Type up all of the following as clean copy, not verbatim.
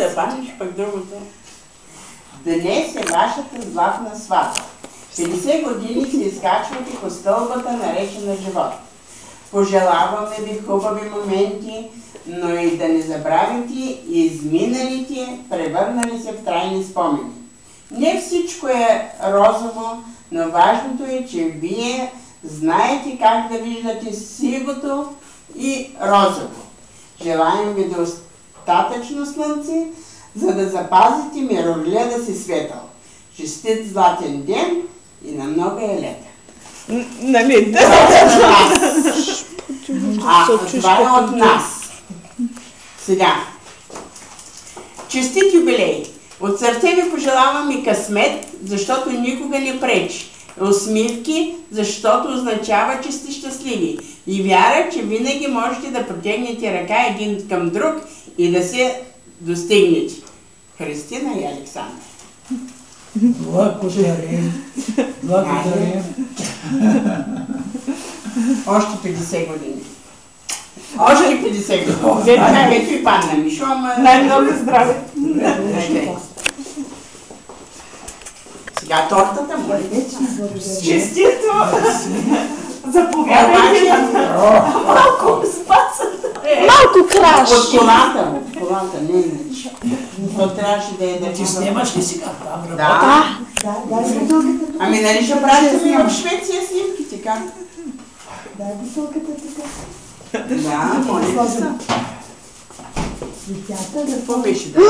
Да памиш пък другото. Днес е вашата златна сватба. 50 години се изкачвате по стълбата, наречена живот. Пожелаваме ви хубави моменти, но и да не забравите изминалите, превърнали се в трайни спомени. Не всичко е розово, но важното е, че вие знаете как да виждате сивото и розово. Желаем ви достатъчно слънце, за да запазите мирогледа си светъл. Честит златен ден и на много елета. Нали? Това е от нас. Сега. Честит юбилей! От сърце ви пожелавам и късмет, защото никога не пречи. Усмивки, защото означава, че сте щастливи. И вяра, че винаги можете да протегнете ръка един към друг и да се достигнете. Христина и Александър. Благодарим. Благодарим. Още 50 години. Още 50 години. Ето и падна Мишо, ама... Най-много здраве. Сега тортата му. Честито! Заповядайте. Малко спасат. Малко краш. От колата му. Колата, не иначе. То трябваше да е да... Ти снимаш ли сега? Да. Дай Ами нали ще пратим и в Швеция снимките, как? Дай бутилката така. Да, моля се. Цветята да Какво беше да?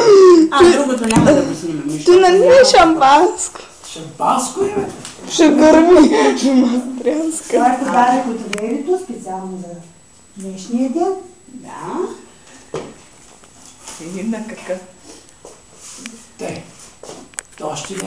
Другото няма да го снимам. Ти нали е шампанско? Шампанско е, бе. Ще гърми, мастрянска. Това е подарък от Верито, специално за днешния ден. Да. И на какъв? Те. То още не